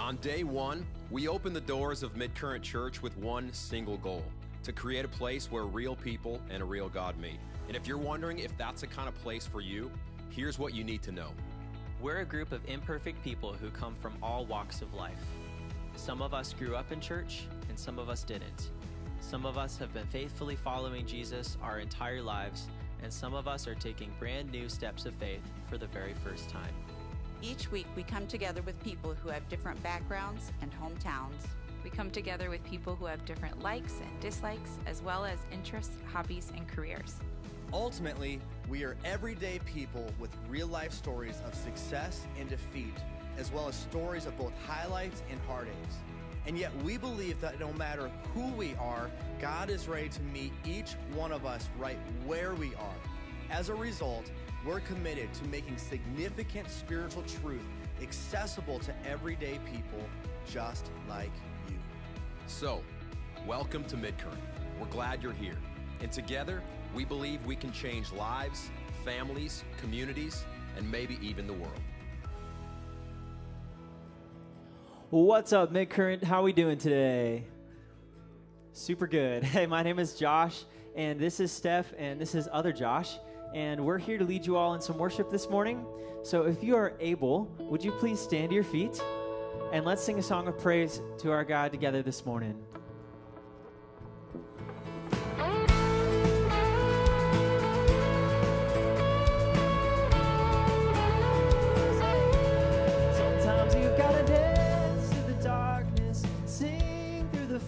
On day one, we opened the doors of Midcurrent Church with one single goal: to create a place where real people and a real God meet. And if you're wondering if that's the kind of place for you, here's what you need to know. We're a group of imperfect people who come from all walks of life. Some of us grew up in church, and some of us didn't. Some of us have been faithfully following Jesus our entire lives, and some of us are taking brand new steps of faith for the very first time. Each week, we come together with people who have different backgrounds and hometowns. We come together with people who have different likes and dislikes, as well as interests, hobbies, and careers. Ultimately, we are everyday people with real-life stories of success and defeat, as well as stories of both highlights and heartaches. And yet we believe that no matter who we are, God is ready to meet each one of us right where we are. As a result, we're committed to making significant spiritual truth accessible to everyday people just like you. So, welcome to Midcurrent. We're glad you're here. And together, we believe we can change lives, families, communities, and maybe even the world. What's up, Midcurrent? How are we doing today? Super good. Hey, my name is Josh, and this is Steph, and this is other Josh, and we're here to lead you all in some worship this morning. So if you are able, would you please stand to your feet, and let's sing a song of praise to our God together this morning.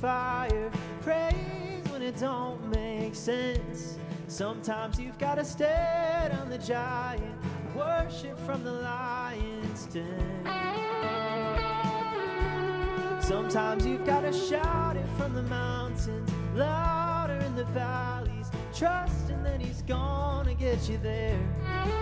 Fire, praise when it don't make sense. Sometimes you've got to stare down the giant, worship from the lion's den. Sometimes you've got to shout it from the mountains, louder in the valleys, trusting that he's gonna get you there.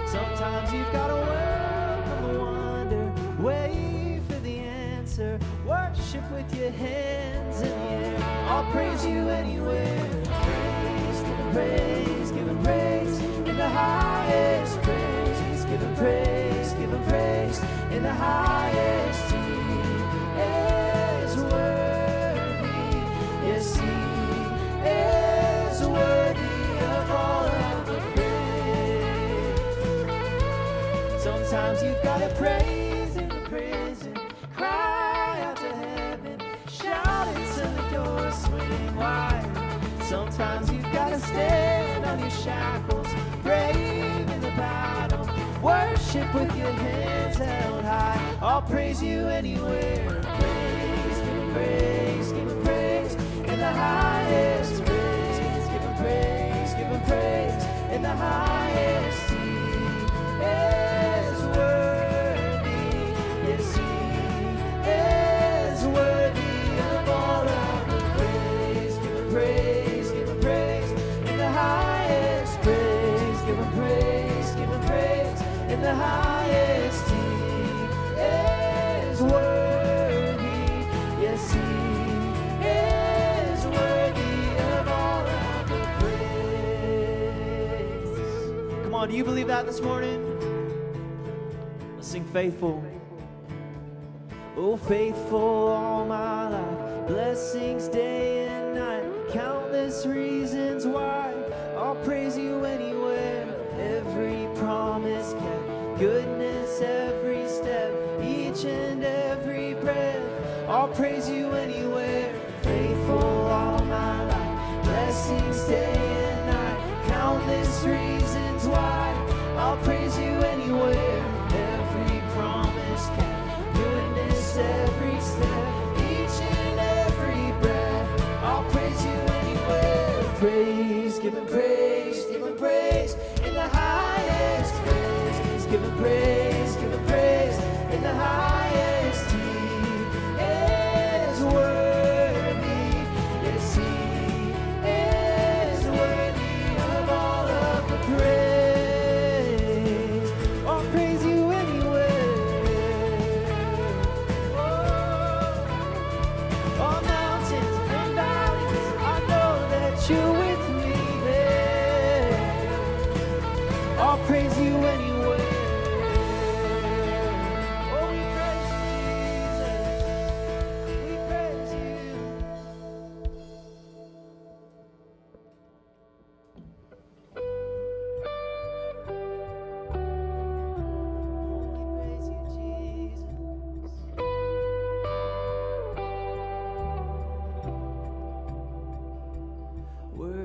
Sometimes you've got to welcome the wonder, wait for the answer, worship with your hands in the air. I'll praise you anywhere. Praise, give him praise, give him praise in the highest. Praise, give him praise, give him praise in the highest. He is worthy, yes, he is worthy of all of the praise. Sometimes you've got to praise him, praise him, cry out to heaven, shout it till the doors swing wide. Sometimes you've got to stand on your shackles, brave in the battle, worship with your hands held high. I'll praise you anywhere. Praise, give him praise, give him praise in the highest. Praise, give him praise, give him praise in the highest. He is worthy, yes, he is worthy of all of the praise. Give him praise, give him praise in the highest. Praise, give him praise, give him praise in the highest. He is worthy, yes, he is worthy of all of the praise. Come on, do you believe that this morning? Let's sing Faithful. Oh, faithful all my life, blessings day and night, countless reasons why I'll praise you anywhere. Every promise kept, goodness every step, each and every breath, I'll praise you anywhere. Faithful all my life, blessings day and night, countless reasons why I'll praise you anywhere. Every promise kept, goodness every step, each and every breath, I'll praise you anywhere. Praise, give him praise, give him praise in the highest. Praise, give him praise, give him praise in the highest. He is worthy, yes, he is worthy of all of the praise. I'll praise you anywhere. On mountains and valleys, I know that you're with me there. I'll praise you anywhere. Oh, we praise you, Jesus.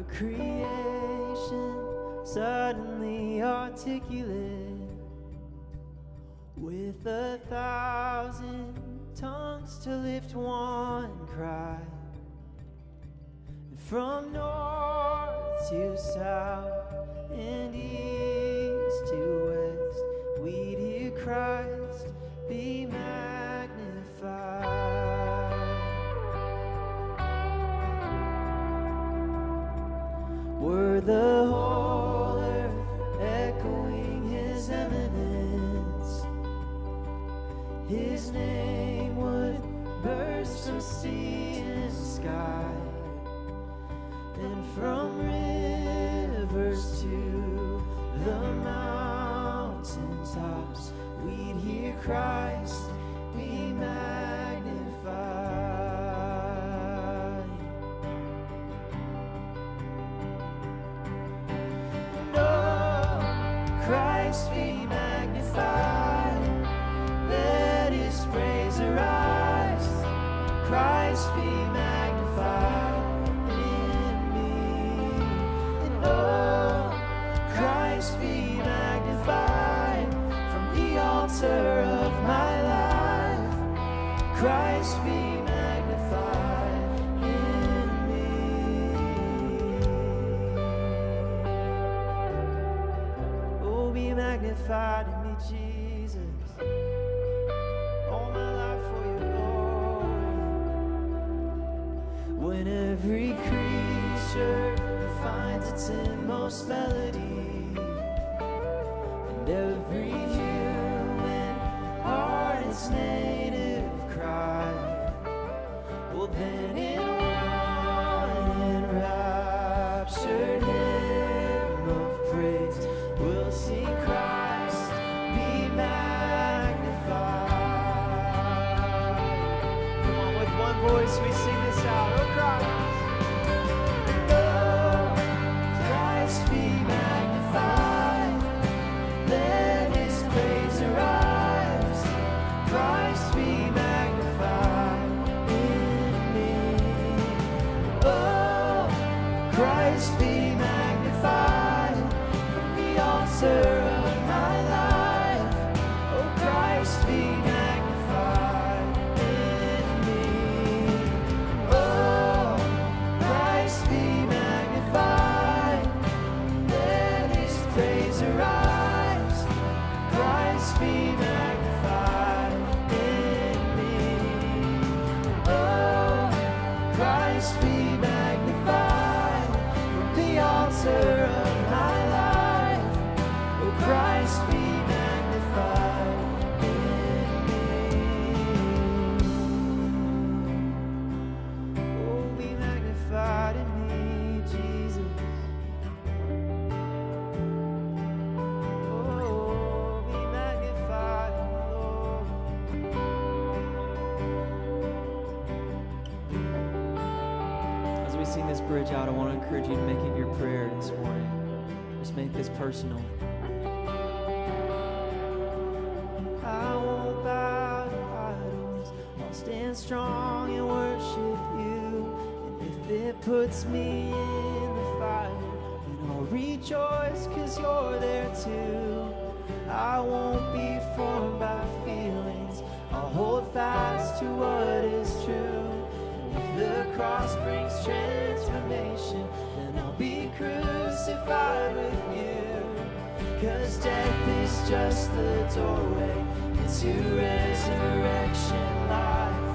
your creation suddenly articulate with 1,000 tongues to lift one cry. And from north to south and east to west, we'd hear Christ be magnified. Were the whole earth echoing his eminence, his name would burst from sea and sky, and from rivers to the mountain tops, we'd hear Christ be magnified. Christ be magnified, let his praise arise. Christ be magnified in me. And oh, Christ be magnified from the altar of my life. Christ be magnified in me. Oh, be magnified in me, Jesus. All my life for your glory. When every creature finds its inmost melody, and every human heart its native cry, well then in one enraptured hymn of praise we'll sing Christ be magnified. Come on, with one voice we sing this out. Oh Christ. Oh, Christ be magnified. Let his praise arise. Christ be magnified in me. Oh, Christ be magnified from the altar of my life. Oh, Christ be magnified in me. Oh, Christ be magnified. Let his praise arise. Christ be magnified in me. Oh, Christ be magnified from the altar of my life. Oh, Christ be magnified in me. Oh, be magnified in me, Jesus. Oh, be magnified in the Lord. As we sing this bridge out, I want to encourage you to make it your prayer this morning. Just make this personal. I won't bow to idols. I'll stand strong and worship you. And if it puts me in the fire, then I'll rejoice 'cause you're there too. I won't be formed by feelings. I'll hold fast to what is true. If the cross brings transformation, then I'll be crucified with you. 'Cause death is just the doorway into resurrection life.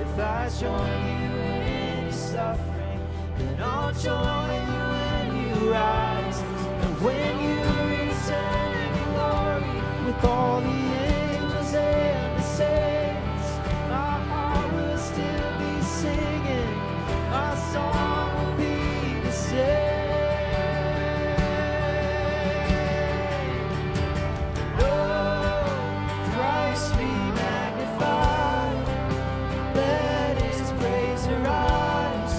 If I join you in your suffering, then I'll join you when you rise. And when you return in glory with all the angels and the saints, my heart will still be singing, my song will be the same. Oh, Christ be magnified, let his praise arise.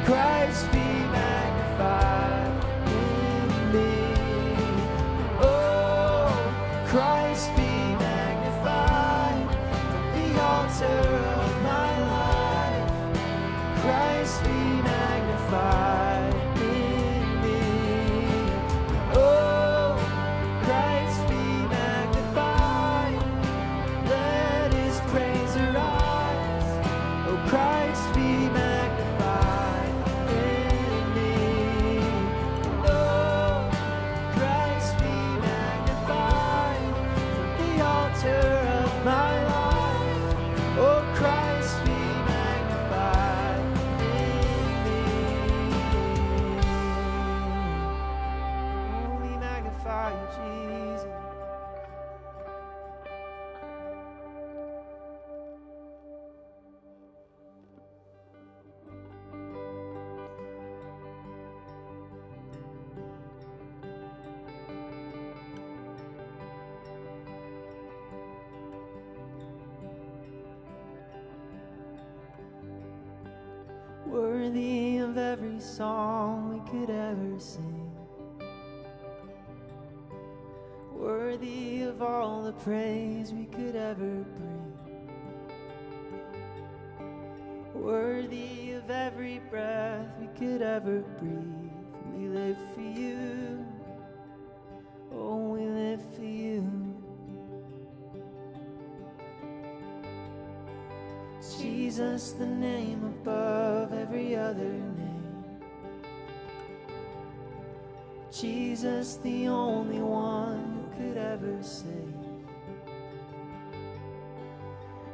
Christ be magnified in me. Oh, Christ be magnified from the altar of my life. Christ be magnified in worthy of every song we could ever sing, worthy of all the praise we could ever bring, worthy of every breath we could ever breathe. We live for you, oh, we live for you. Jesus, the name above every other name. Jesus, the only one who could ever save.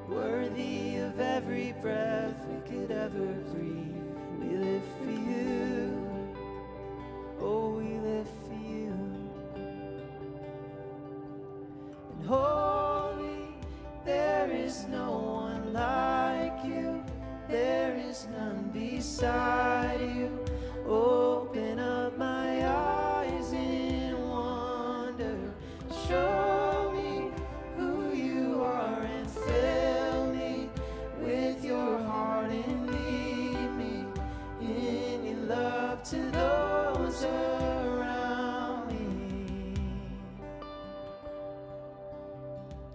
Worthy of every breath we could ever breathe. We live for you, oh, we live for you. And holy, there is no one like you. There is none beside you. Open up my eyes in wonder. Show me who you are and fill me with your heart and lead me in your love to those around me.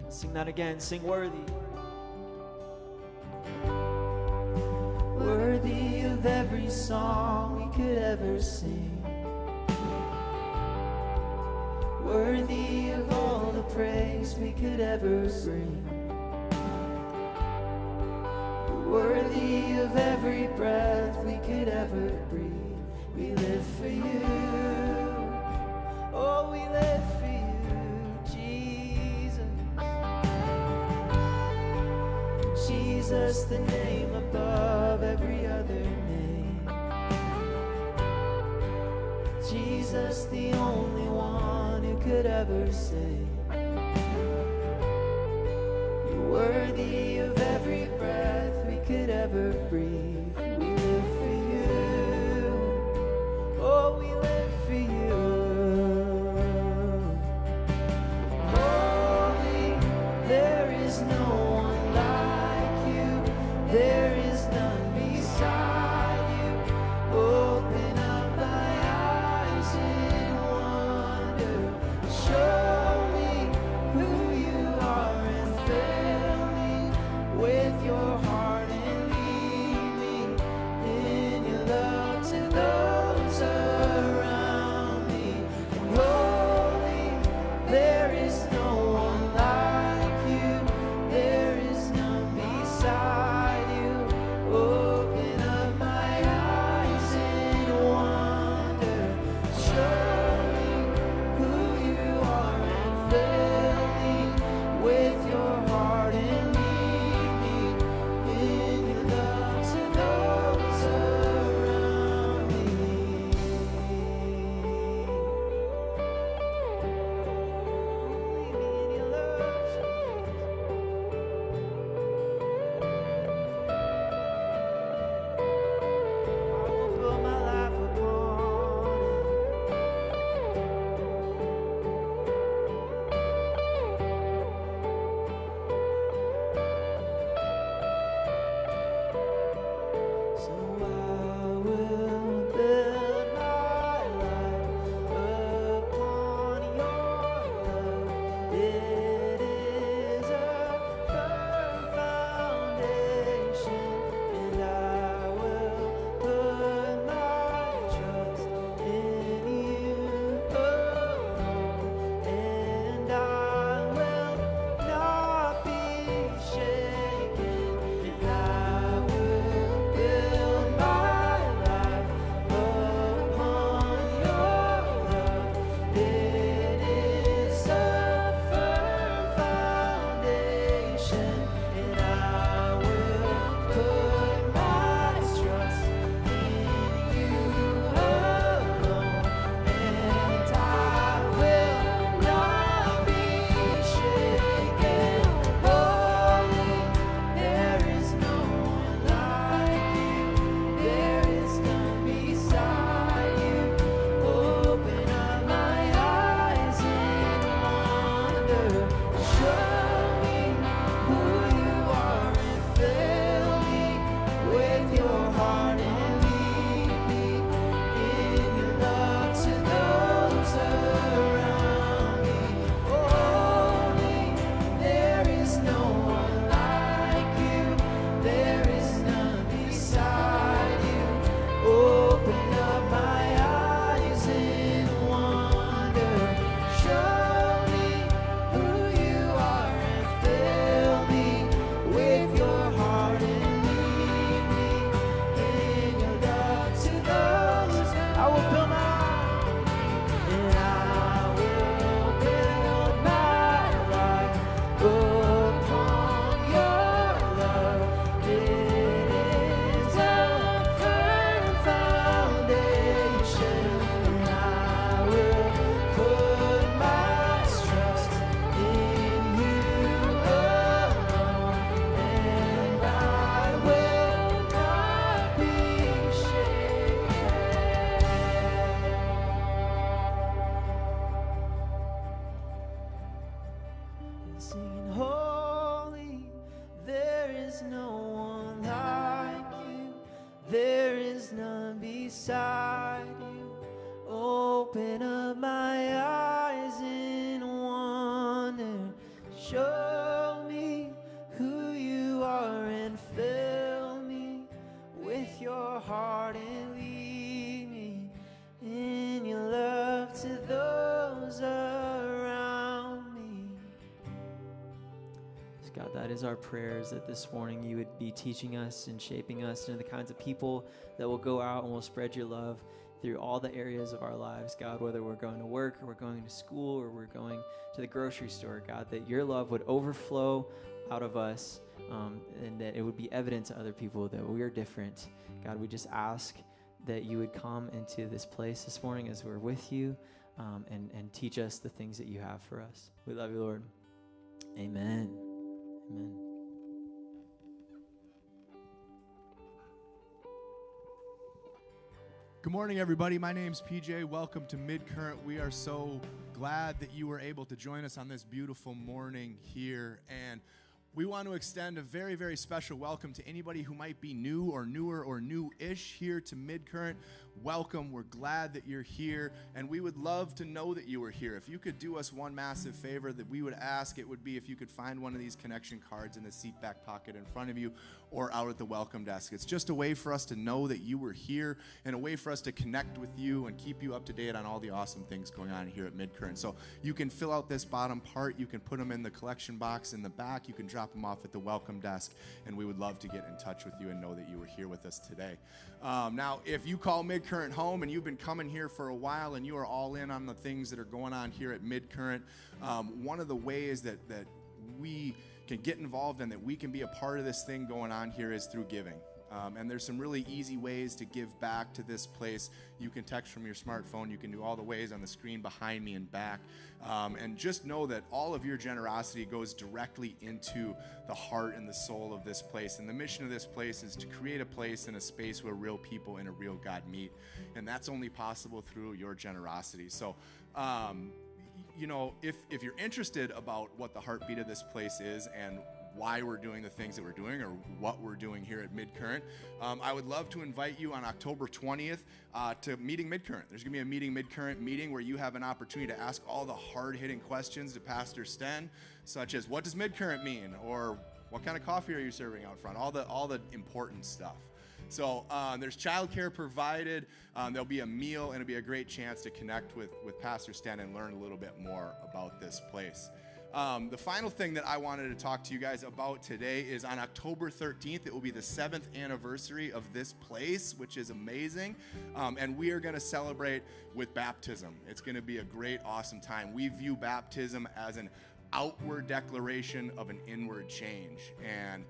Sing that again. Sing worthy. Worthy of every song we could ever sing, worthy of all the praise we could ever bring, worthy of every breath we could ever breathe. We live for you, oh, we live for you, Jesus. Jesus, the name above every other name. Jesus, the only one who could ever save. You're worthy of every breath we could ever breathe. We live for you, oh, we live for you. Holy, there is no one like you. There is none beside you. Open up my eyes in wonder. Show me who you are and fill me with your heart and lead me is none beside you. Open up my eyes in wonder. Show me who you are and fill me with your heart and lead me in your love to those around me. God, that is our prayers, that this morning you would be teaching us and shaping us into the kinds of people that will go out and will spread your love through all the areas of our lives, God, whether we're going to work or we're going to school or we're going to the grocery store, God, that your love would overflow out of us and that it would be evident to other people that we are different. God, we just ask that you would come into this place this morning as we're with you and teach us the things that you have for us. We love you, Lord. Amen. Amen. Good morning, everybody. My name's PJ. Welcome to Midcurrent. We are so glad that you were able to join us on this beautiful morning here. And we want to extend a very, very special welcome to anybody who might be new or newer or new-ish here to Midcurrent. Welcome. We're glad that you're here, and we would love to know that you were here. If you could do us one massive favor that we would ask, it would be if you could find one of these connection cards in the seat back pocket in front of you or out at the welcome desk. It's just a way for us to know that you were here and a way for us to connect with you and keep you up to date on all the awesome things going on here at Midcurrent. So you can fill out this bottom part. You can put them in the collection box in the back. You can drop them off at the welcome desk, and we would love to get in touch with you and know that you were here with us today. Now, if you call Midcurrent home and you've been coming here for a while and you are all in on the things that are going on here at Midcurrent, one of the ways that we can get involved and that we can be a part of this thing going on here is through giving. And there's some really easy ways to give back to this place. You can text from your smartphone. You can do all the ways on the screen behind me and back. And just know that all of your generosity goes directly into the heart and the soul of this place. And the mission of this place is to create a place and a space where real people and a real God meet. And that's only possible through your generosity. So, you know, if you're interested about what the heartbeat of this place is and why we're doing the things that we're doing or what we're doing here at Midcurrent, I would love to invite you on October 20th to Meeting Midcurrent. There's going to be a Meeting Midcurrent meeting where you have an opportunity to ask all the hard-hitting questions to Pastor Sten, such as what does Midcurrent mean, or what kind of coffee are you serving out front, all the important stuff. So there's childcare provided. There'll be a meal, and it'll be a great chance to connect with Pastor Sten and learn a little bit more about this place. The final thing that I wanted to talk to you guys about today is on October 13th, it will be the 7th anniversary of this place, which is amazing. And we are going to celebrate with baptism. It's going to be a great, awesome time. We view baptism as an outward declaration of an inward change. And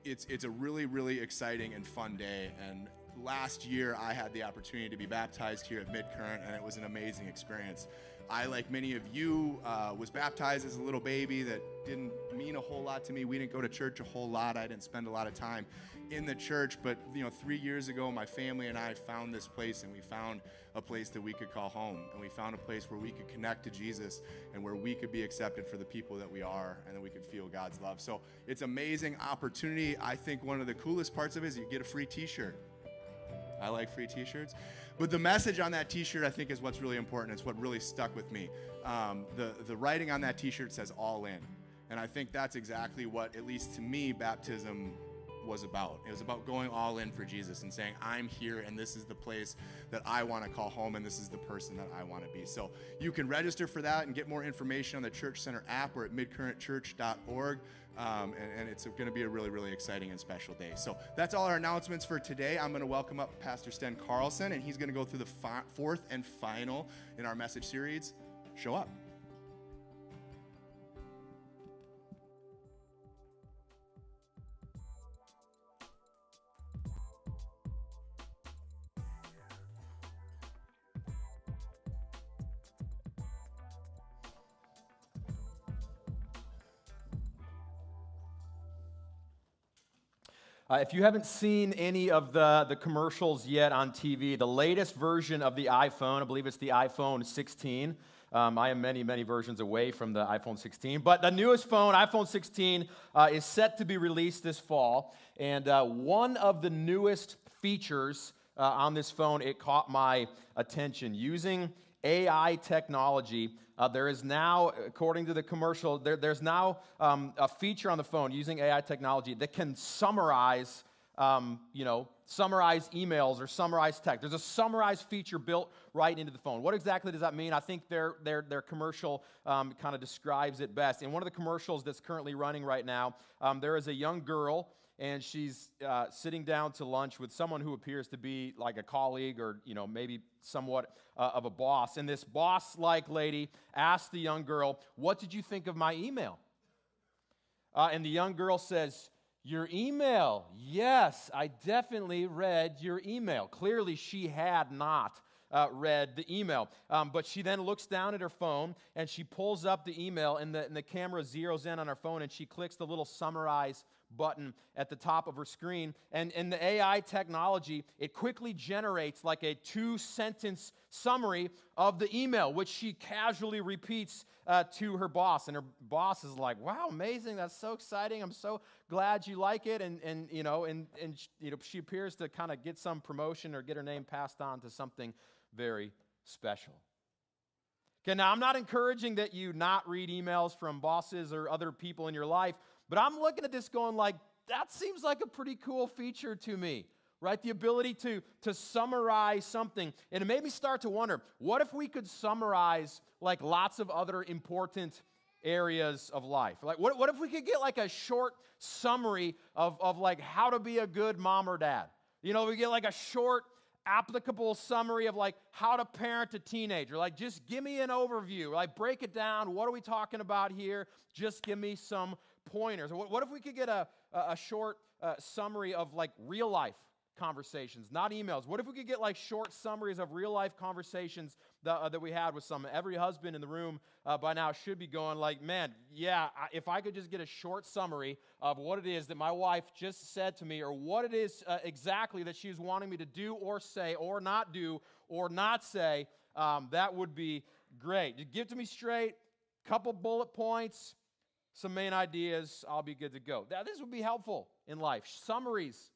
it's a really, really exciting and fun day. And last year, I had the opportunity to be baptized here at Midcurrent, and it was an amazing experience. I, like many of you, was baptized as a little baby. That didn't mean a whole lot to me. We didn't go to church a whole lot. I didn't spend a lot of time in the church. But, 3 years ago, my family and I found this place, and we found a place that we could call home. And we found a place where we could connect to Jesus and where we could be accepted for the people that we are and that we could feel God's love. So it's an amazing opportunity. I think one of the coolest parts of it is you get a free t-shirt. I like free t-shirts. But the message on that t-shirt, I think, is what's really important. It's what really stuck with me. The writing on that t-shirt says all in. And I think that's exactly what, at least to me, baptism was about. It was about going all in for Jesus and saying, I'm here, and this is the place that I want to call home, and this is the person that I want to be. So you can register for that and get more information on the Church Center app or at midcurrentchurch.org. And it's going to be a really, really exciting and special day. So that's all our announcements for today. I'm going to welcome up Pastor Sten Carlson, and he's going to go through the fourth and final in our message series, Show Up. If you haven't seen any of the commercials yet on TV, the latest version of the iPhone, I believe it's the iPhone 16. I am many, many versions away from the iPhone 16. But the newest phone, iPhone 16, is set to be released this fall. And one of the newest features on this phone, it caught my attention. Using AI technology, there is now, according to the commercial, there's now a feature on the phone using AI technology that can summarize emails or summarize text. There's a summarize feature built right into the phone. What exactly does that mean? I think their commercial kind of describes it best. In one of the commercials that's currently running right now, there is a young girl, and she's sitting down to lunch with someone who appears to be like a colleague or, maybe somewhat of a boss. And this boss-like lady asks the young girl, "What did you think of my email?" And the young girl says, "Your email? Yes, I definitely read your email." Clearly, she had not read the email. But she then looks down at her phone, and she pulls up the email, and the camera zeroes in on her phone, and she clicks the little summarize button at the top of her screen. And in the AI technology, it quickly generates like a 2-sentence summary of the email, which she casually repeats to her boss. And her boss is like, "Wow, amazing. That's so exciting. I'm so glad you like it." And she appears to kind of get some promotion or get her name passed on to something very special. Okay, now I'm not encouraging that you not read emails from bosses or other people in your life, but I'm looking at this going like, that seems like a pretty cool feature to me, right? The ability to summarize something. And it made me start to wonder, what if we could summarize like lots of other important areas of life? Like, what if we could get like a short summary of like how to be a good mom or dad? We get like a short applicable summary of like how to parent a teenager. Like, just give me an overview. Like, break it down. What are we talking about here? Just give me some pointers. What if we could get a short summary of like real life conversations, not emails? What if we could get like short summaries of real life conversations that we had with someone? Every husband in the room by now should be going like, "Man, yeah, if I could just get a short summary of what it is that my wife just said to me, or what it is exactly that she's wanting me to do or say or not do or not say, that would be great. Just give it to me straight, couple bullet points, some main ideas, I'll be good to go." Now, this would be helpful in life. Summaries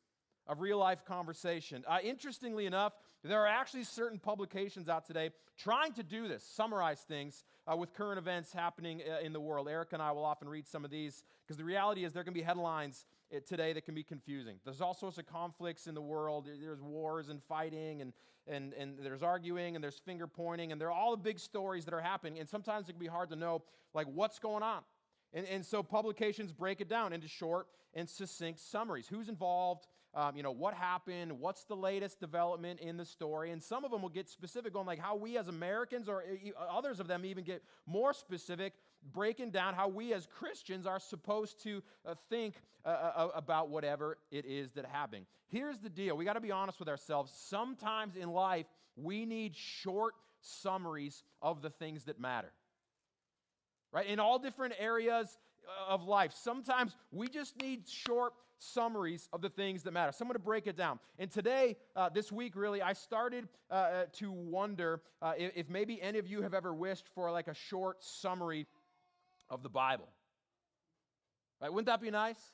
of real-life conversation. Interestingly enough, there are actually certain publications out today trying to do this, summarize things with current events happening in the world. Eric and I will often read some of these, because the reality is there can be headlines today that can be confusing. There's all sorts of conflicts in the world. There's wars and fighting, and there's arguing, and there's finger-pointing, and there are all the big stories that are happening, and sometimes it can be hard to know like what's going on. And so publications break it down into short and succinct summaries. Who's involved? What happened? What's the latest development in the story? And some of them will get specific on like how we as Americans, or others of them even get more specific, breaking down how we as Christians are supposed to think about whatever it is that happening. Here's the deal. We got to be honest with ourselves. Sometimes in life, we need short summaries of the things that matter. Right? In all different areas of life, sometimes we just need short summaries of the things that matter. So I'm going to break it down. And today, this week, really, I started to wonder if maybe any of you have ever wished for like a short summary of the Bible. Right? Wouldn't that be nice?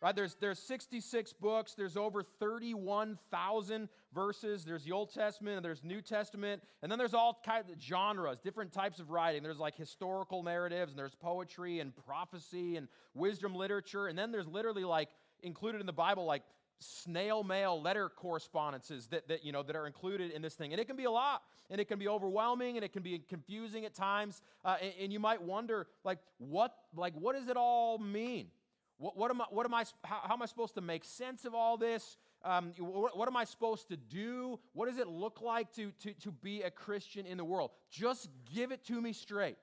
Right? There's 66 books. There's over 31,000 verses. There's the Old Testament, and there's New Testament, and then there's all kinds of genres, different types of writing. There's like historical narratives, and there's poetry and prophecy and wisdom literature, and then there's literally like included in the Bible like snail mail letter correspondences that are included in this thing. And it can be a lot, and it can be overwhelming, and it can be confusing at times. And you might wonder what does it all mean? How am I supposed to make sense of all this? What am I supposed to do? What does it look like to be a Christian in the world? Just give it to me straight.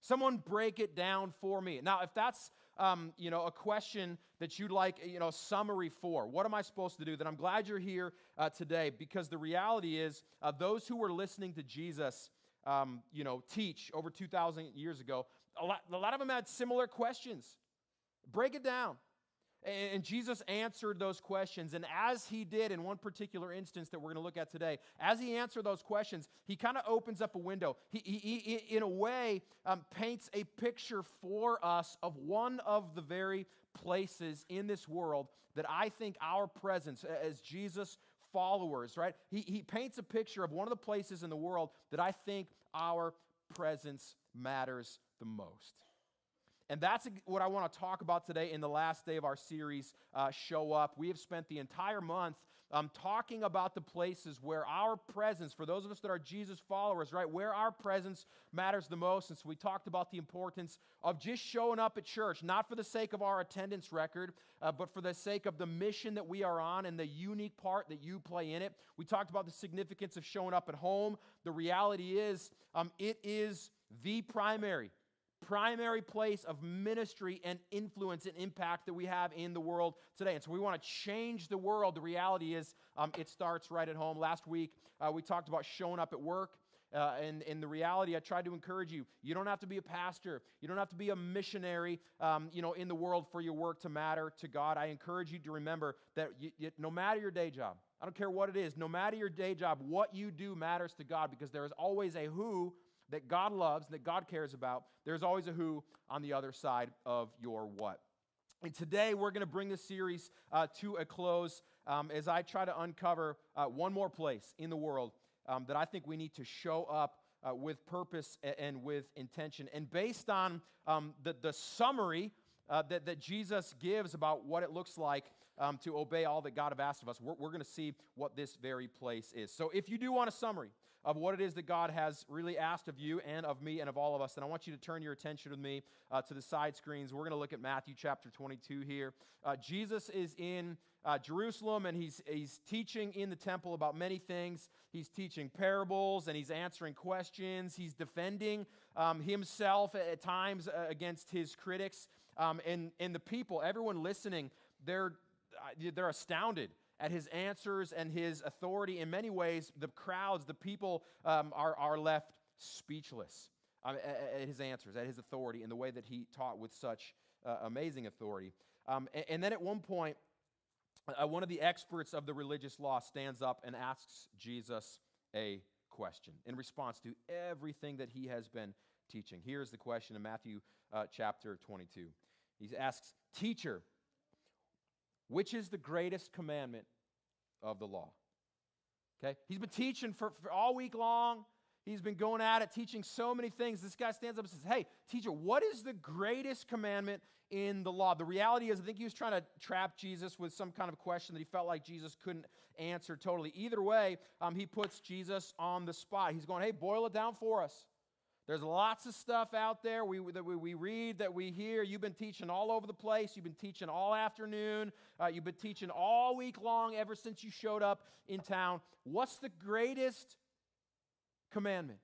Someone break it down for me. Now, if that's a question that you'd like a summary for, what am I supposed to do? Then I'm glad you're here today, because the reality is those who were listening to Jesus teach over 2,000 years ago, a lot of them had similar questions. Break it down. And Jesus answered those questions. And as he did in one particular instance that we're going to look at today, as he answered those questions, he kind of opens up a window. He in a way, paints a picture for us of one of the very places in this world that I think our presence as Jesus followers, right? He paints a picture of one of the places in the world that I think our presence matters the most. And that's what I want to talk about today in the last day of our series, Show Up. We have spent the entire month talking about the places where our presence, for those of us that are Jesus followers, right, where our presence matters the most. And so we talked about the importance of just showing up at church, not for the sake of our attendance record, but for the sake of the mission that we are on and the unique part that you play in it. We talked about the significance of showing up at home. The reality is, it is the primary place of ministry and influence and impact that we have in the world today. And so we want to change the world. The reality is it starts right at home. Last week, we talked about showing up at work. And in the reality, I tried to encourage you. You don't have to be a pastor. You don't have to be a missionary, in the world for your work to matter to God. I encourage you to remember that no matter your day job, I don't care what it is, no matter your day job, what you do matters to God, because there is always a who that God loves, that God cares about. There's always a who on the other side of your what. And today we're going to bring this series to a close as I try to uncover one more place in the world that I think we need to show up with purpose and with intention. And based on the summary that Jesus gives about what it looks like to obey all that God has asked of us, we're going to see what this very place is. So if you do want a summary of what it is that God has really asked of you and of me and of all of us, then I want you to turn your attention with me to the side screens. We're going to look at Matthew chapter 22 here. Jesus is in Jerusalem, and he's teaching in the temple about many things. He's teaching parables, and he's answering questions. He's defending himself at times against his critics. And the people, everyone listening, they're astounded at his answers and his authority. In many ways, the crowds, the people are left speechless at his answers, at his authority, and the way that he taught with such amazing authority. And then at one point, one of the experts of the religious law stands up and asks Jesus a question in response to everything that he has been teaching. Here's the question in Matthew chapter 22. He asks, "Teacher, which is the greatest commandment of the law?" Okay? He's been teaching for all week long. He's been going at it, teaching so many things. This guy stands up and says, "Hey, teacher, what is the greatest commandment in the law?" The reality is, I think he was trying to trap Jesus with some kind of question that he felt like Jesus couldn't answer totally. Either way, he puts Jesus on the spot. He's going, "Hey, boil it down for us. There's lots of stuff out there that we read, that we hear. You've been teaching all over the place. You've been teaching all afternoon. You've been teaching all week long ever since you showed up in town. What's the greatest commandment?"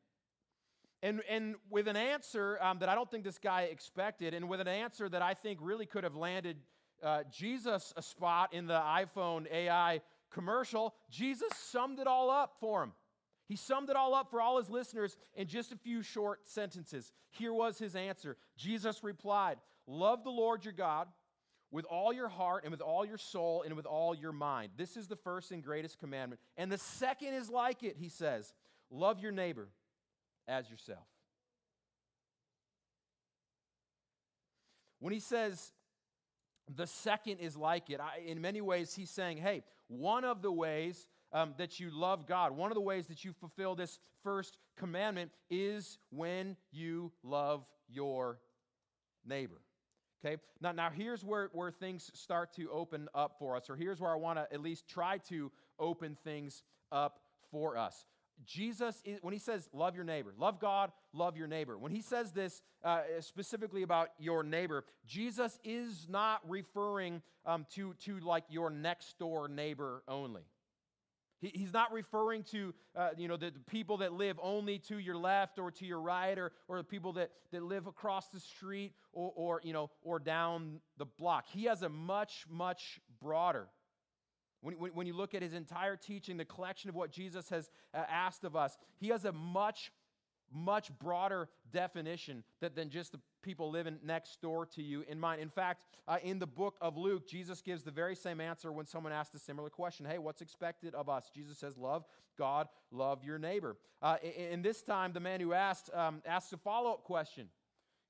And with an answer that I don't think this guy expected, and with an answer that I think really could have landed Jesus a spot in the iPhone AI commercial, Jesus summed it all up for him. He summed it all up for all his listeners in just a few short sentences. Here was his answer. Jesus replied, "Love the Lord your God with all your heart and with all your soul and with all your mind. This is the first and greatest commandment. And the second is like it," he says. "Love your neighbor as yourself." When he says the second is like it, in many ways he's saying, hey, one of the ways that you love God, one of the ways that you fulfill this first commandment is when you love your neighbor. Okay? Now here's where things start to open up for us, or here's where I want to at least try to open things up for us. Jesus, when he says love your neighbor, love God, love your neighbor, when he says this specifically about your neighbor, Jesus is not referring to like your next door neighbor only. He's not referring to the people that live only to your left or to your right, or the people that live across the street or down the block. He has a much, much broader. When you look at his entire teaching, the collection of what Jesus has asked of us, he has a much, much broader definition than just the people living next door to you in mind. In fact, in the book of Luke, Jesus gives the very same answer when someone asks a similar question. Hey, what's expected of us? Jesus says, love God, love your neighbor. And this time, the man who asks a follow-up question.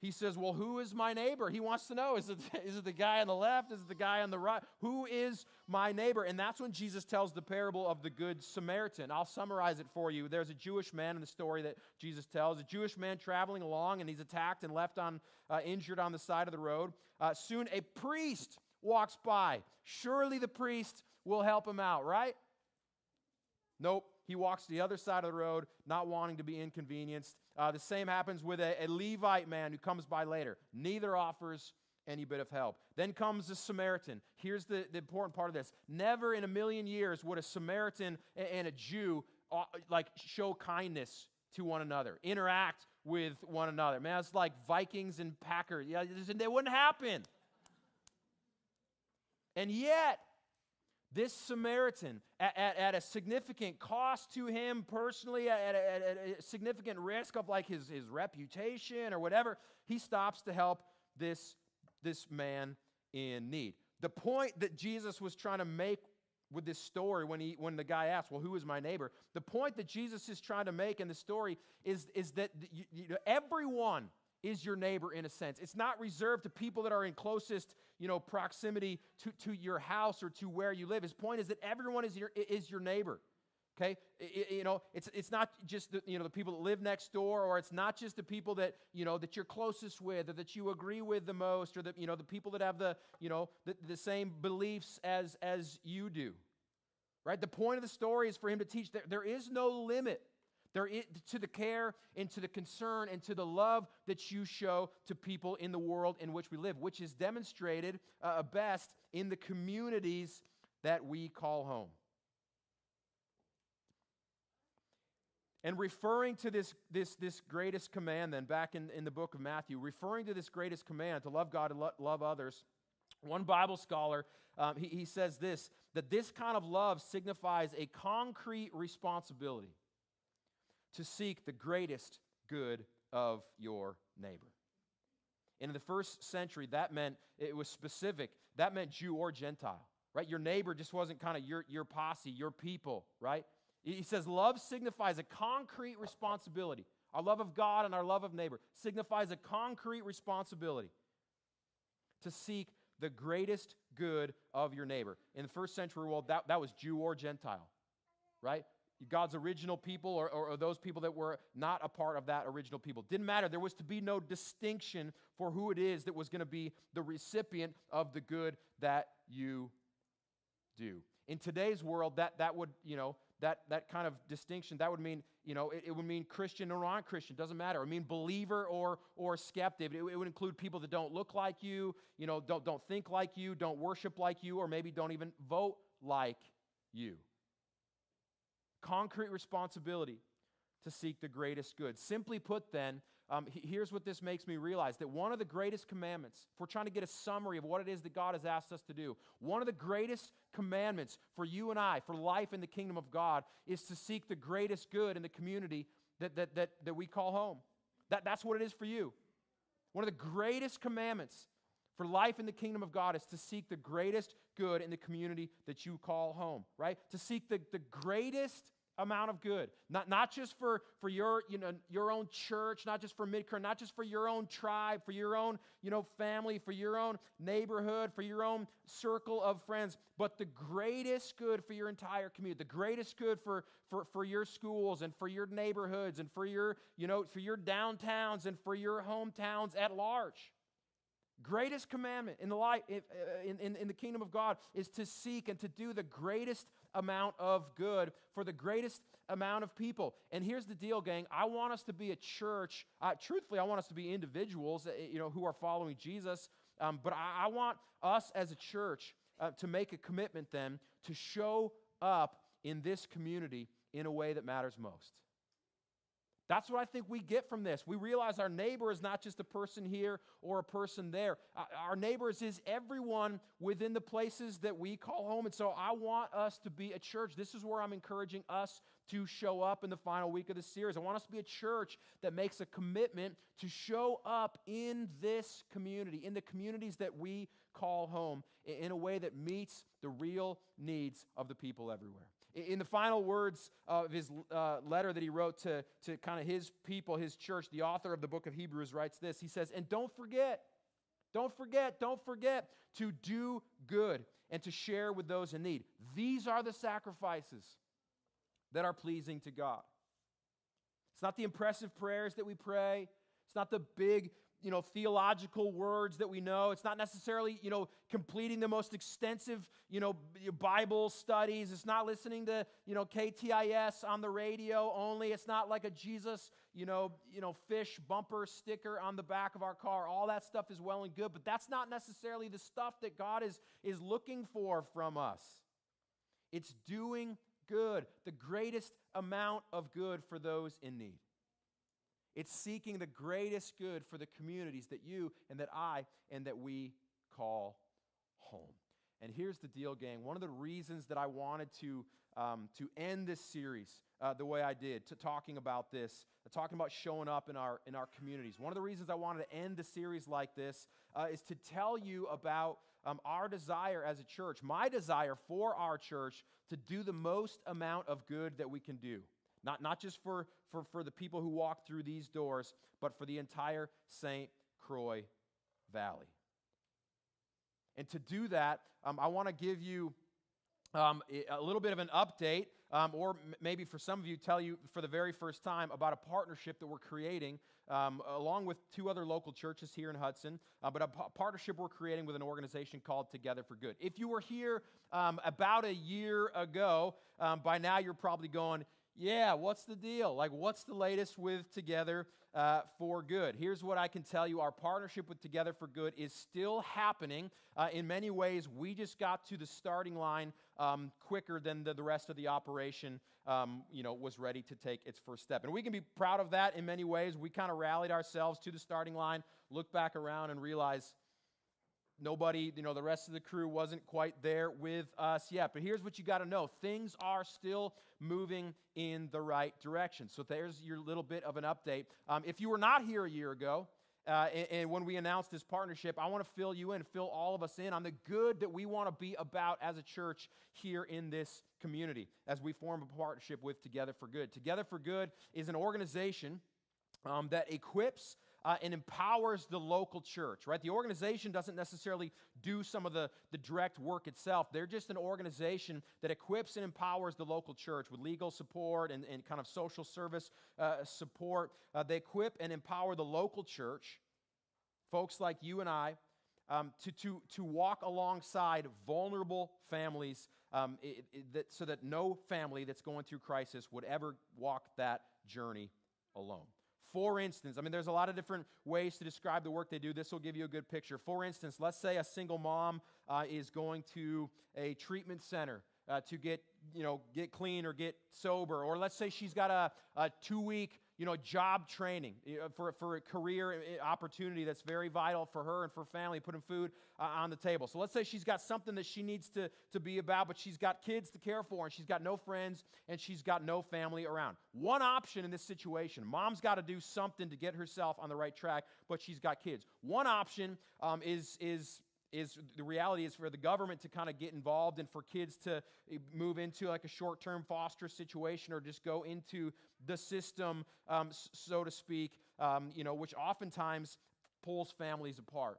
He says, well, who is my neighbor? He wants to know, is it the guy on the left? Is it the guy on the right? Who is my neighbor? And that's when Jesus tells the parable of the Good Samaritan. I'll summarize it for you. There's a Jewish man in the story that Jesus tells, a Jewish man traveling along, and he's attacked and left injured on the side of the road. Soon a priest walks by. Surely the priest will help him out, right? Nope. He walks to the other side of the road, not wanting to be inconvenienced. The same happens with a Levite man who comes by later. Neither offers any bit of help. Then comes the Samaritan. Here's the important part of this. Never in a million years would a Samaritan and a Jew show kindness to one another, interact with one another. Man, it's like Vikings and Packers. Yeah, it wouldn't happen. And yet, this Samaritan, at a significant cost to him personally, at a significant risk of like his reputation or whatever, he stops to help this man in need. The point that Jesus was trying to make with this story when the guy asked, well, who is my neighbor? The point that Jesus is trying to make in the story is that everyone is your neighbor in a sense. It's not reserved to people that are in closest, proximity to your house or to where you live. His point is that everyone is your neighbor. Okay? It's not just the people that live next door, or it's not just the people that, that you're closest with, or that you agree with the most, or the people that have the same beliefs as you do. Right? The point of the story is for him to teach that there is no limit to the care and to the concern and to the love that you show to people in the world in which we live, which is demonstrated best in the communities that we call home. And referring to this greatest command then, back in the book of Matthew, referring to this greatest command to love God and love others, one Bible scholar, he says this, that this kind of love signifies a concrete responsibility to seek the greatest good of your neighbor. In the first century, that meant, it was specific, that meant Jew or Gentile, right? Your neighbor just wasn't kind of your posse, your people, right? He says love signifies a concrete responsibility. Our love of God and our love of neighbor signifies a concrete responsibility to seek the greatest good of your neighbor. In the first century world, that was Jew or Gentile, right? God's original people or those people that were not a part of that original people. Didn't matter. There was to be no distinction for who it is that was going to be the recipient of the good that you do. In today's world, that would, that kind of distinction, that would mean, it would mean Christian or non-Christian, doesn't matter. It would mean believer or skeptic. It would include people that don't look like you, don't think like you, don't worship like you, or maybe don't even vote like you. Concrete responsibility to seek the greatest good. Simply put then, here's what this makes me realize, that one of the greatest commandments, if we're trying to get a summary of what it is that God has asked us to do, one of the greatest commandments for you and I, for life in the kingdom of God, is to seek the greatest good in the community that we call home. That's what it is for you. One of the greatest commandments for life in the kingdom of God is to seek the greatest good in the community that you call home, right? To seek the greatest amount of good. Not just for your own church, not just for Midcurrent, not just for your own tribe, for your own family, for your own neighborhood, for your own circle of friends, but the greatest good for your entire community, the greatest good for your schools and for your neighborhoods and for your downtowns and for your hometowns at large. Greatest commandment in the life in the kingdom of God is to seek and to do the greatest amount of good for the greatest amount of people. And here's the deal, gang. I want us to be a church. Truthfully, I want us to be individuals, who are following Jesus. But I want us as a church to make a commitment then to show up in this community in a way that matters most. That's what I think we get from this. We realize our neighbor is not just a person here or a person there. Our neighbors is everyone within the places that we call home. And so I want us to be a church. This is where I'm encouraging us to show up in the final week of the series. I want us to be a church that makes a commitment to show up in this community, in the communities that we call home, in a way that meets the real needs of the people everywhere. In the final words of his letter that he wrote to kind of his people, his church, the author of the book of Hebrews writes this. He says, and don't forget to do good and to share with those in need. These are the sacrifices that are pleasing to God. It's not the impressive prayers that we pray. It's not the big, theological words that we know. It's not necessarily, completing the most extensive, Bible studies. It's not listening to, KTIS on the radio only. It's not like a Jesus, fish bumper sticker on the back of our car. All that stuff is well and good, but that's not necessarily the stuff that God is looking for from us. It's doing good, the greatest amount of good for those in need. It's seeking the greatest good for the communities that you and that I and that we call home. And here's the deal, gang. One of the reasons that I wanted to end this series the way I did, talking about this, talking about showing up in our communities. One of the reasons I wanted to end the series like this is to tell you about our desire as a church, my desire for our church to do the most amount of good that we can do. Not just for the people who walk through these doors, but for the entire St. Croix Valley. And to do that, I want to give you a little bit of an update, or maybe for some of you, tell you for the very first time about a partnership that we're creating along with two other local churches here in Hudson, but a partnership we're creating with an organization called Together for Good. If you were here about a year ago, by now you're probably going, yeah, what's the deal? Like, what's the latest with Together for Good? Here's what I can tell you. Our partnership with Together for Good is still happening. In many ways, we just got to the starting line quicker than the rest of the operation, was ready to take its first step. And we can be proud of that in many ways. We kind of rallied ourselves to the starting line, looked back around and realized nobody, the rest of the crew wasn't quite there with us yet. But here's what you got to know. Things are still moving in the right direction. So there's your little bit of an update. If you were not here a year ago, and when we announced this partnership, I want to fill all of us in on the good that we want to be about as a church here in this community as we form a partnership with Together for Good. Together for Good is an organization that equips and empowers the local church, right? The organization doesn't necessarily do some of the direct work itself. They're just an organization that equips and empowers the local church with legal support and kind of social service support. They equip and empower the local church, folks like you and I, to walk alongside vulnerable families so that no family that's going through crisis would ever walk that journey alone. For instance, there's a lot of different ways to describe the work they do. This will give you a good picture. For instance, let's say a single mom is going to a treatment center to get clean or get sober. Or let's say she's got a 2-week, job training for a career opportunity that's very vital for her and for family, putting food on the table. So let's say she's got something that she needs to be about, but she's got kids to care for, and she's got no friends, and she's got no family around. One option in this situation, mom's got to do something to get herself on the right track, but she's got kids. One option is the reality is for the government to kind of get involved and for kids to move into like a short-term foster situation or just go into the system, so to speak, which oftentimes pulls families apart.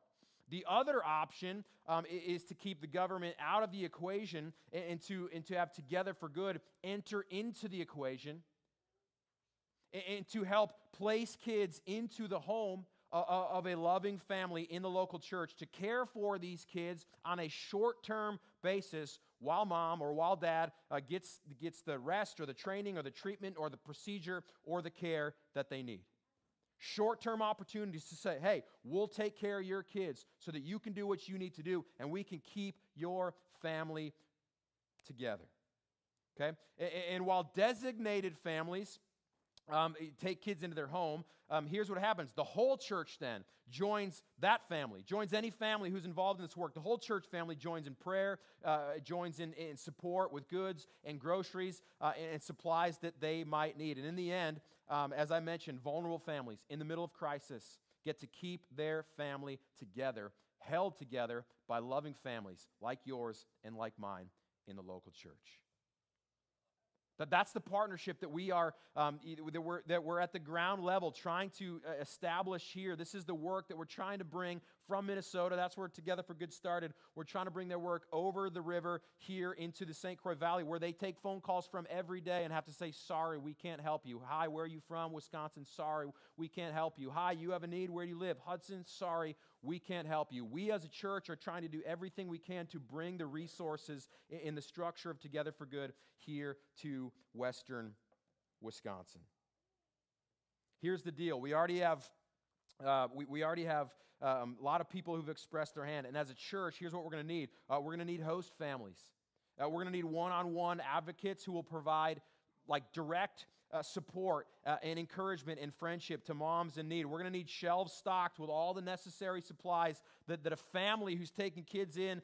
The other option is to keep the government out of the equation and to have Together for Good enter into the equation and to help place kids into the home of a loving family in the local church to care for these kids on a short-term basis while mom or while dad gets the rest or the training or the treatment or the procedure or the care that they need. Short-term opportunities to say, hey, we'll take care of your kids so that you can do what you need to do and we can keep your family together. Okay? And while designated families take kids into their home, here's what happens. The whole church then joins that family, joins any family who's involved in this work. The whole church family joins in prayer, joins in support with goods and groceries and supplies that they might need. And in the end, as I mentioned, vulnerable families in the middle of crisis get to keep their family together, held together by loving families like yours and like mine in the local church. That's the partnership that we are that we're at the ground level trying to establish here. This is the work that we're trying to bring from Minnesota. That's where Together for Good started. We're trying to bring their work over the river here into the St. Croix Valley, where they take phone calls from every day and have to say, sorry, we can't help you. Hi, where are you from? Wisconsin. Sorry, we can't help you. Hi, you have a need. Where do you live? Hudson. Sorry, we can't help you. We as a church are trying to do everything we can to bring the resources in the structure of Together for Good here to Western Wisconsin. Here's the deal. We already have a lot of people who've expressed their hand. And as a church, here's what we're going to need. We're going to need host families. We're going to need one-on-one advocates who will provide direct support and encouragement and friendship to moms in need. We're going to need shelves stocked with all the necessary supplies that a family who's taking kids in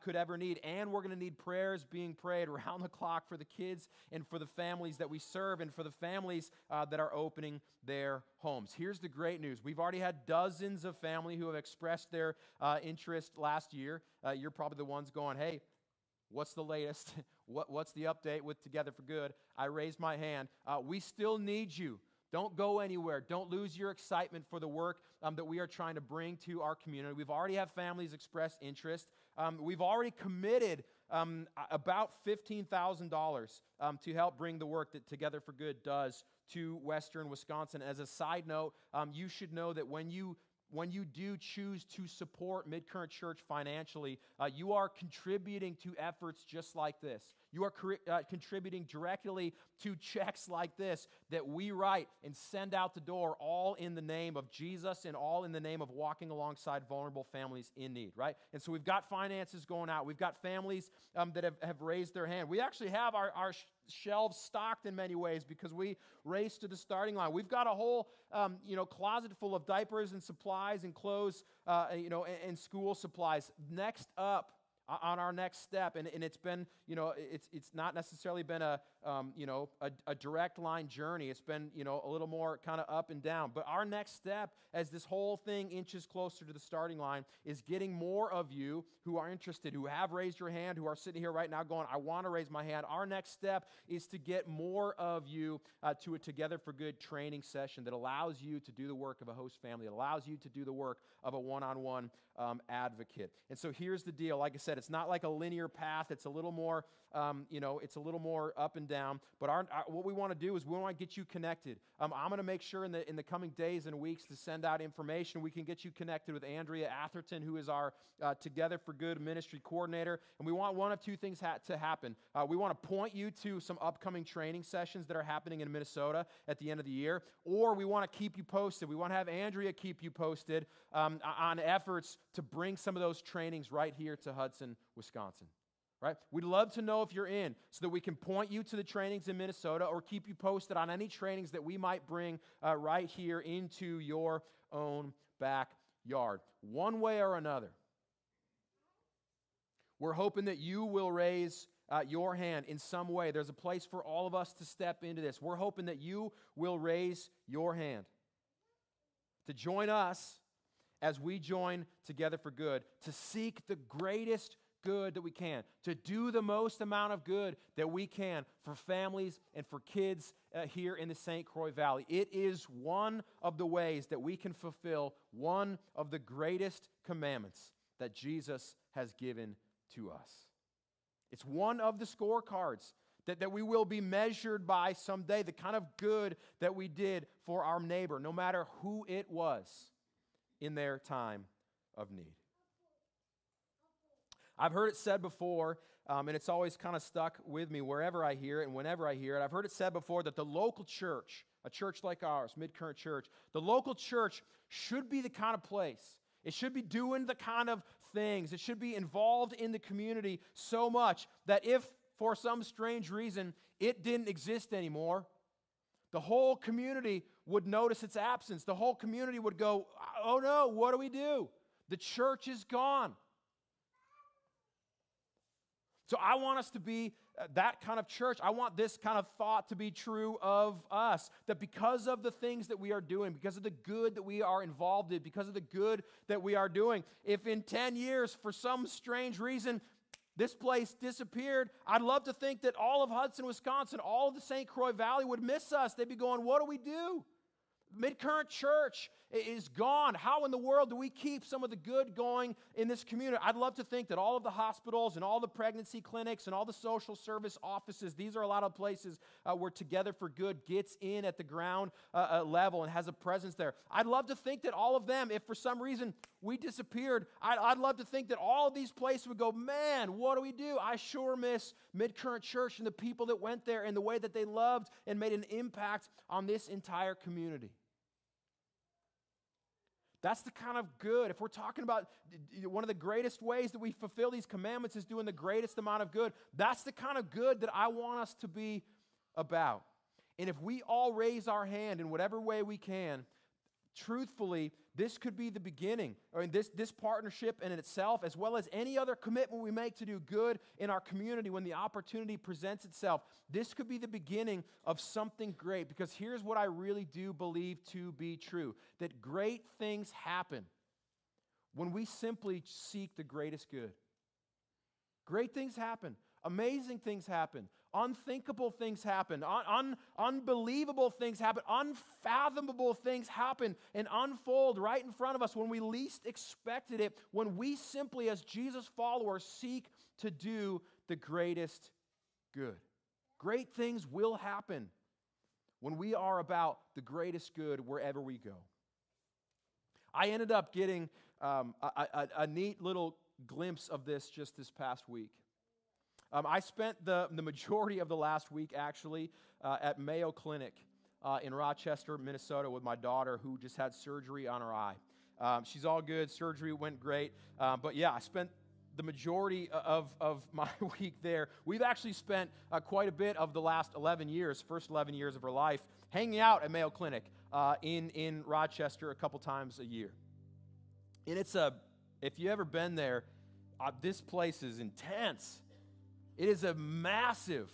could ever need. And we're going to need prayers being prayed around the clock for the kids and for the families that we serve and for the families that are opening their homes. Here's the great news. We've already had dozens of family who have expressed their interest last year. You're probably the ones going, hey, what's the latest? What's the update with Together for Good? I raised my hand. We still need you. Don't go anywhere. Don't lose your excitement for the work that we are trying to bring to our community. We've already had families express interest. We've already committed about $15,000 to help bring the work that Together for Good does to Western Wisconsin. As a side note, you should know that when you do choose to support Midcurrent Church financially, you are contributing to efforts just like this. You are contributing directly to checks like this that we write and send out the door, all in the name of Jesus and all in the name of walking alongside vulnerable families in need, right? And so we've got finances going out. We've got families that have raised their hand. We actually have our shelves stocked in many ways because we race to the starting line. We've got a whole closet full of diapers and supplies and clothes and school supplies. Next up on our next step, and it's been it's not necessarily been a direct line journey. It's been a little more kind of up and down. But our next step, as this whole thing inches closer to the starting line, is getting more of you who are interested, who have raised your hand, who are sitting here right now going, I want to raise my hand. Our next step is to get more of you to a Together for Good training session that allows you to do the work of a host family. It allows you to do the work of a one-on-one advocate. And so here's the deal. Like I said, it's not like a linear path. It's a little more, it's a little more up and down. But what we want to do is we want to get you connected. I'm going to make sure in the coming days and weeks to send out information. We can get you connected with Andrea Atherton, who is our Together for Good ministry coordinator. And we want one of two things to happen. We want to point you to some upcoming training sessions that are happening in Minnesota at the end of the year, or we want to keep you posted. We want to have Andrea keep you posted on efforts to bring some of those trainings right here to Hudson, Wisconsin. Right? We'd love to know if you're in so that we can point you to the trainings in Minnesota or keep you posted on any trainings that we might bring right here into your own backyard. One way or another, we're hoping that you will raise your hand in some way. There's a place for all of us to step into this. We're hoping that you will raise your hand to join us as we join Together for Good to seek the greatest good that we can, to do the most amount of good that we can for families and for kids here in the St. Croix Valley. It is one of the ways that we can fulfill one of the greatest commandments that Jesus has given to us. It's one of the scorecards that we will be measured by someday, the kind of good that we did for our neighbor, no matter who it was in their time of need. I've heard it said before, and it's always kind of stuck with me wherever I hear it and whenever I hear it. I've heard it said before that the local church, a church like ours, Midcurrent Church, the local church should be the kind of place. It should be doing the kind of things. It should be involved in the community so much that if, for some strange reason, it didn't exist anymore, the whole community would notice its absence. The whole community would go, oh no, what do we do? The church is gone. So I want us to be that kind of church. I want this kind of thought to be true of us, that because of the things that we are doing, because of the good that we are involved in, because of the good that we are doing, if in 10 years, for some strange reason, This place disappeared. I'd love to think that all of Hudson, Wisconsin, all of the St. Croix Valley would miss us. They'd be going, what do we do? Midcurrent Church is gone. How in the world do we keep some of the good going in this community? I'd love to think that all of the hospitals and all the pregnancy clinics and all the social service offices, these are a lot of places where Together for Good gets in at the ground level and has a presence there. I'd love to think that all of them, if for some reason we disappeared, I'd love to think that all of these places would go, man, what do we do? I sure miss Midcurrent Church and the people that went there and the way that they loved and made an impact on this entire community. That's the kind of good. If we're talking about one of the greatest ways that we fulfill these commandments is doing the greatest amount of good, that's the kind of good that I want us to be about. And if we all raise our hand in whatever way we can, truthfully, this could be the beginning, or this partnership in itself, as well as any other commitment we make to do good in our community when the opportunity presents itself. This could be the beginning of something great, because here's what I really do believe to be true, that great things happen when we simply seek the greatest good. Great things happen. Amazing things happen. Unthinkable things happen. Unbelievable things happen. Unfathomable things happen and unfold right in front of us when we least expected it, when we simply, as Jesus followers, seek to do the greatest good. Great things will happen when we are about the greatest good wherever we go. I ended up getting a neat little glimpse of this just this past week. I spent the majority of the last week actually at Mayo Clinic in Rochester, Minnesota with my daughter who just had surgery on her eye. She's all good. Surgery went great. But yeah, I spent the majority of my week there. We've actually spent quite a bit of the last 11 years, first 11 years of her life, hanging out at Mayo Clinic in Rochester a couple times a year. And if you've ever been there, this place is intense. It is a massive,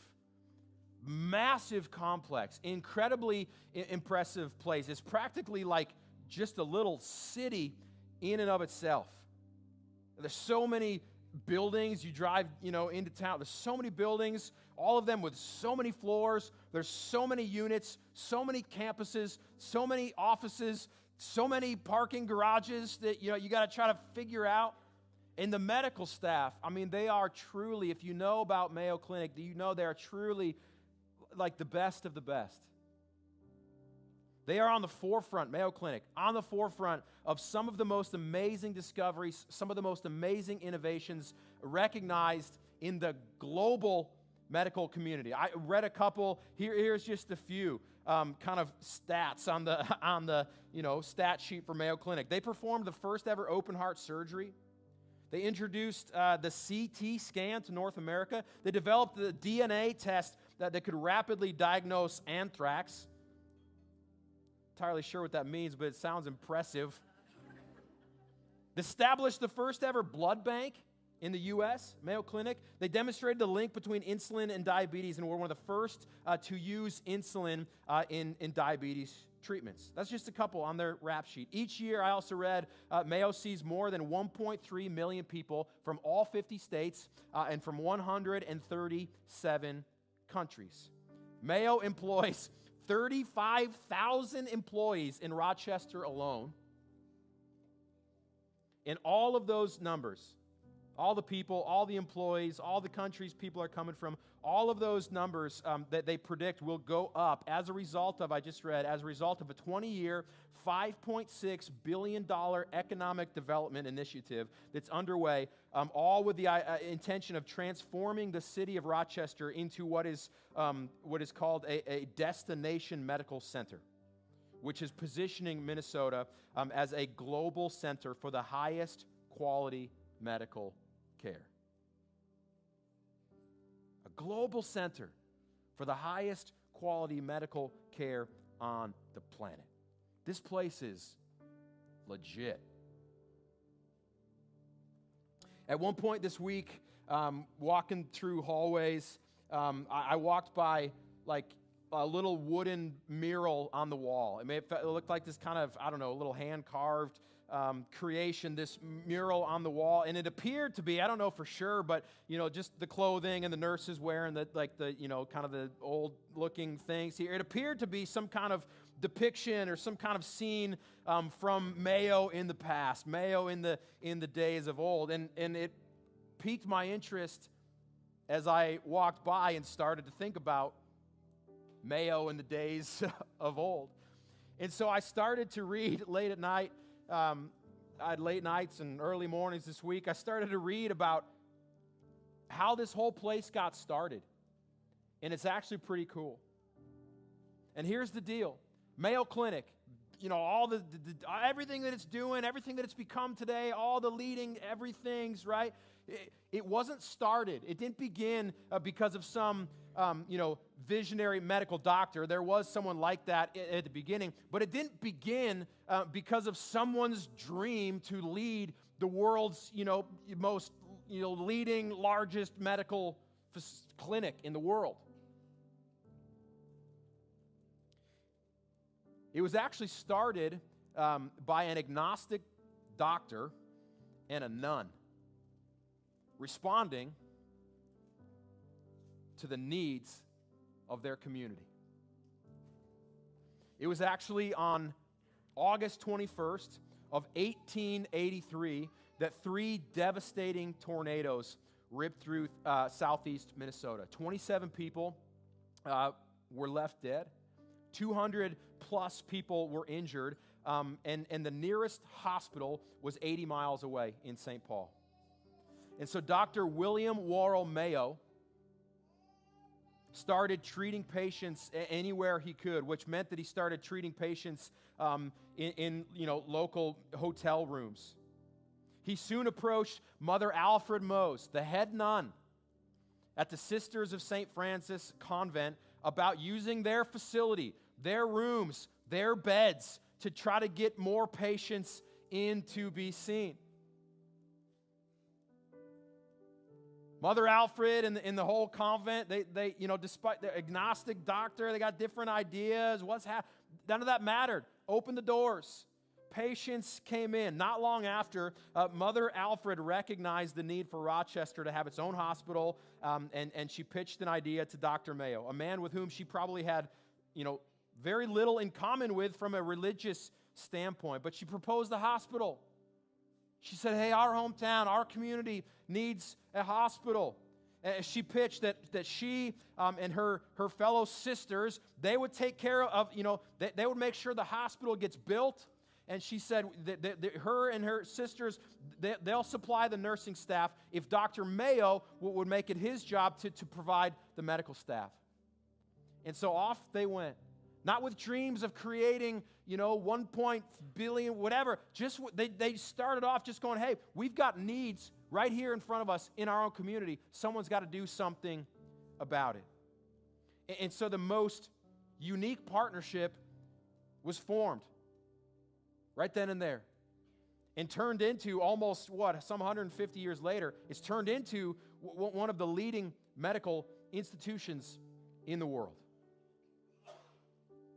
massive complex, incredibly impressive place. It's practically like just a little city in and of itself. There's so many buildings. You drive, into town. There's so many buildings, all of them with so many floors. There's so many units, so many campuses, so many offices, so many parking garages that, you got to try to figure out. And the medical staff, they are truly, if you know about Mayo Clinic, they are truly like the best of the best. They are on the forefront, Mayo Clinic, on the forefront of some of the most amazing discoveries, some of the most amazing innovations recognized in the global medical community. I read a couple. Here's just a few kind of stats on the stat sheet for Mayo Clinic. They performed the first ever open heart surgery. They introduced the CT scan to North America. They developed the DNA test that could rapidly diagnose anthrax. Entirely sure what that means, but it sounds impressive. They established the first ever blood bank in the U.S., Mayo Clinic. They demonstrated the link between insulin and diabetes and were one of the first to use insulin in diabetes treatments. That's just a couple on their rap sheet. Each year, I also read, Mayo sees more than 1.3 million people from all 50 states and from 137 countries. Mayo employs 35,000 employees in Rochester alone. And all of those numbers, all the people, all the employees, all the countries people are coming from, all of those numbers that they predict will go up as a result of, a 20-year, $5.6 billion economic development initiative that's underway, all with the intention of transforming the city of Rochester into what is called a destination medical center, which is positioning Minnesota as a global center for the highest quality medical care. A global center for the highest quality medical care on the planet. This place is legit. At one point this week, walking through hallways, I walked by like a little wooden mural on the wall. It looked like this kind of, I don't know, a little hand-carved creation, this mural on the wall. And it appeared to be, I don't know for sure, but, just the clothing and the nurses wearing the kind of the old-looking things here. It appeared to be some kind of depiction or some kind of scene from Mayo in the past, Mayo in the days of old. And it piqued my interest as I walked by and started to think about Mayo in the days of old. And so I started to read late at night. I had late nights and early mornings this week. I started to read about how this whole place got started. And it's actually pretty cool. And here's the deal. Mayo Clinic, all the everything that it's doing, everything that it's become today, all the leading everything's, right? It wasn't started. It didn't begin because of some, visionary medical doctor. There was someone like that at the beginning, but it didn't begin because of someone's dream to lead the world's, most, leading, largest medical clinic in the world. It was actually started by an agnostic doctor and a nun, responding to the needs of their community. It was actually on August 21st of 1883 that 3 devastating tornadoes ripped through southeast Minnesota. 27 people were left dead. 200 plus people were injured, and the nearest hospital was 80 miles away in St. Paul. And so Dr. William Worrell Mayo started treating patients anywhere he could, which meant that he started treating patients in local hotel rooms. He soon approached Mother Alfred Mose, the head nun at the Sisters of St. Francis Convent, about using their facility, their rooms, their beds to try to get more patients in to be seen. Mother Alfred and the whole convent, they despite their agnostic doctor, they got different ideas. None of that mattered. Open the doors. Patients came in. Not long after, Mother Alfred recognized the need for Rochester to have its own hospital, and she pitched an idea to Dr. Mayo, a man with whom she probably had, very little in common with from a religious standpoint. But she proposed a hospital. She said, hey, our hometown, our community needs a hospital. She pitched that she and her fellow sisters, they would take care of, they would make sure the hospital gets built. And she said that her and her sisters, they'll supply the nursing staff if Dr. Mayo would make it his job to provide the medical staff. And so off they went. Not with dreams of creating, 1 billion, whatever. Just they started off just going, hey, we've got needs right here in front of us in our own community. Someone's got to do something about it. And so the most unique partnership was formed right then and there, and turned into almost, some 150 years later, it's turned into one of the leading medical institutions in the world.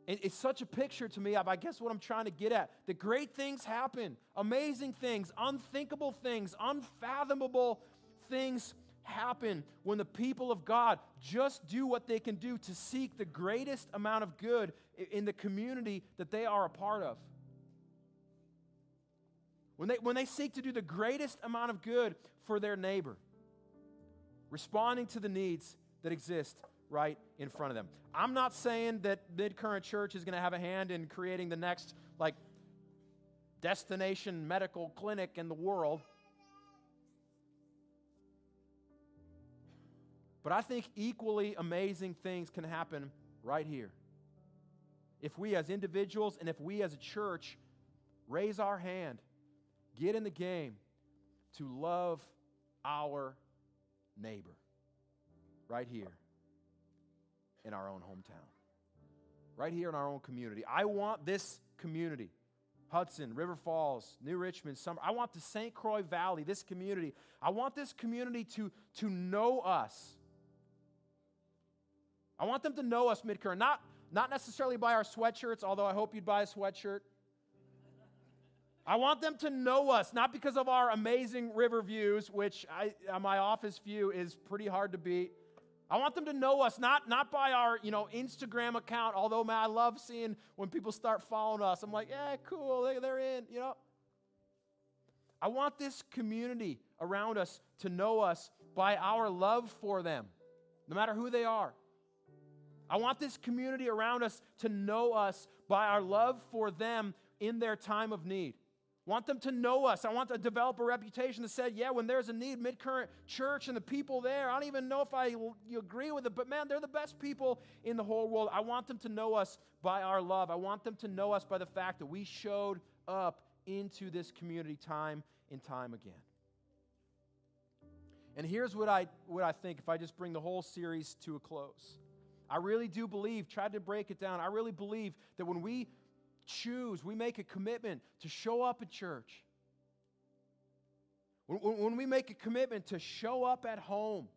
It's such a picture to me of, I guess, what I'm trying to get at. That great things happen, amazing things, unthinkable things, unfathomable things happen when the people of God just do what they can do to seek the greatest amount of good in the community that they are a part of. When they seek to do the greatest amount of good for their neighbor, responding to the needs that exist right in front of them. I'm not saying that Midcurrent Church is going to have a hand in creating the next, destination medical clinic in the world. But I think equally amazing things can happen right here. If we as individuals and if we as a church raise our hand, get in the game to love our neighbor right here in our own hometown, right here in our own community. I want this community, Hudson, River Falls, New Richmond, Summer. I want the St. Croix Valley, this community. I want this community to know us I want them to know us, Midcurrent, not necessarily by our sweatshirts, although I hope you'd buy a sweatshirt. I want them to know us, not because of our amazing river views, which my office view is pretty hard to beat. I want them to know us, not by our Instagram account, although, man, I love seeing when people start following us. I'm like, yeah, cool, they're in, I want this community around us to know us by our love for them, no matter who they are. I want this community around us to know us by our love for them in their time of need. I want them to know us. I want to develop a reputation that said, yeah, when there's a need, Midcurrent Church and the people there, I don't even know if you agree with it, but man, they're the best people in the whole world. I want them to know us by our love. I want them to know us by the fact that we showed up into this community time and time again. And here's what I think if I just bring the whole series to a close. I really do believe, tried to break it down, I really believe that when we make a commitment to show up at church, when we make a commitment to show up at home,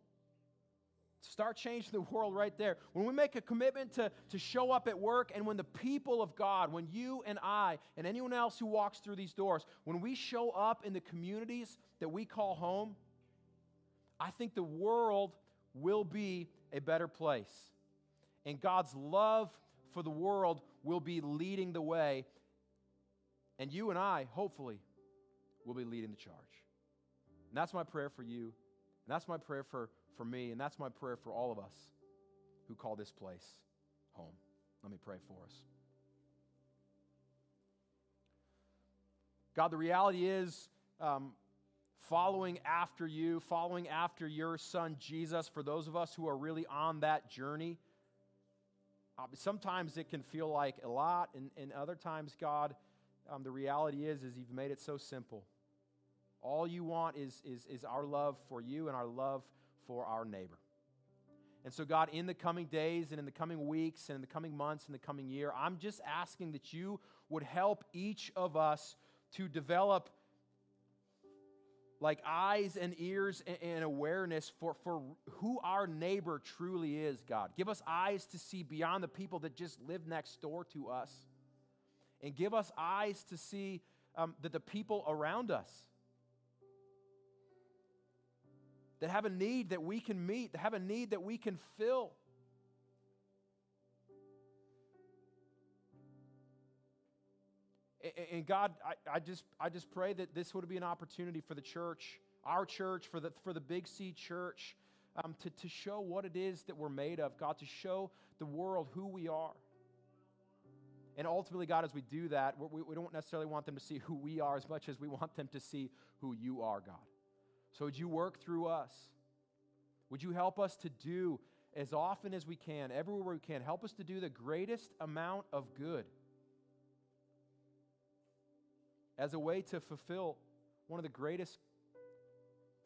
to start changing the world right there, when we make a commitment to show up at work, and when the people of God, when you and I and anyone else who walks through these doors, when we show up in the communities that we call home, I think the world will be a better place. And God's love for the world will be leading the way. And you and I, hopefully, will be leading the charge. And that's my prayer for you. And that's my prayer for me. And that's my prayer for all of us who call this place home. Let me pray for us. God, the reality is, following after you, following after your son Jesus, for those of us who are really on that journey, sometimes it can feel like a lot, and other times, God, the reality is you've made it so simple. All you want is our love for you and our love for our neighbor. And so, God, in the coming days and in the coming weeks and in the coming months and the coming year, I'm just asking that you would help each of us to develop like eyes and ears and awareness for who our neighbor truly is, God. Give us eyes to see beyond the people that just live next door to us. And give us eyes to see that the people around us that have a need that we can meet, that have a need that we can fill. And God, I just pray that this would be an opportunity for the church, our church, for the Big C Church, to show what it is that we're made of, God, to show the world who we are. And ultimately, God, as we do that, we don't necessarily want them to see who we are as much as we want them to see who you are, God. So would you work through us? Would you help us to do as often as we can, everywhere we can, help us to do the greatest amount of good as a way to fulfill one of the greatest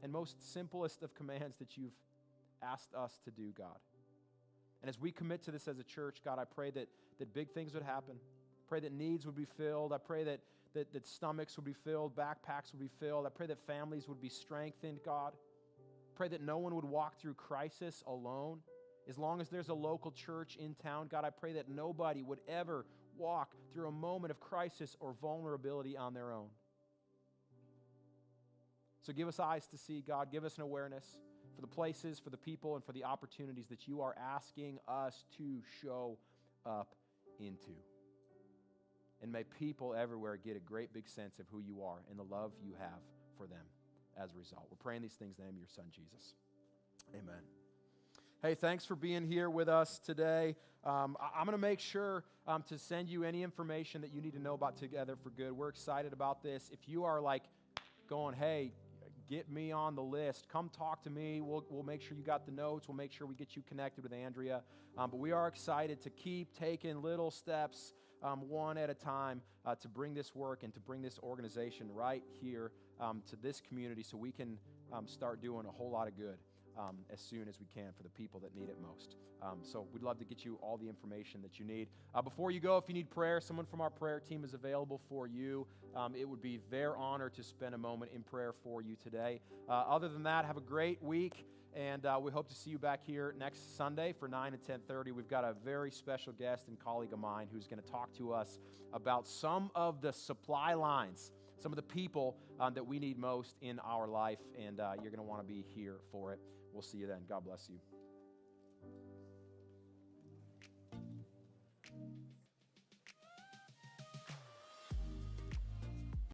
and most simplest of commands that you've asked us to do, God. And as we commit to this as a church, God, I pray that big things would happen. Pray that needs would be filled. I pray that stomachs would be filled, backpacks would be filled. I pray that families would be strengthened, God. Pray that no one would walk through crisis alone. As long as there's a local church in town, God, I pray that nobody would ever walk through a moment of crisis or vulnerability on their own. So give us eyes to see, God. Give us an awareness for the places, for the people, and for the opportunities that you are asking us to show up into. And may people everywhere get a great big sense of who you are and the love you have for them as a result. We're praying these things in the name of your son, Jesus. Amen. Hey, thanks for being here with us today. I'm going to make sure to send you any information that you need to know about Together for Good. We're excited about this. If you are like going, hey, get me on the list, come talk to me. We'll make sure you got the notes. We'll make sure we get you connected with Andrea. But we are excited to keep taking little steps one at a time to bring this work and to bring this organization right here to this community so we can start doing a whole lot of good as soon as we can for the people that need it most. So we'd love to get you all the information that you need. Before you go, if you need prayer, someone from our prayer team is available for you. It would be their honor to spend a moment in prayer for you today. Other than that, have a great week, And we hope to see you back here next Sunday for 9 and 10:30. We've got a very special guest and colleague of mine who's going to talk to us about some of the supply lines, some of the people that we need most in our life. And you're going to want to be here for it. We'll see you then. God bless you.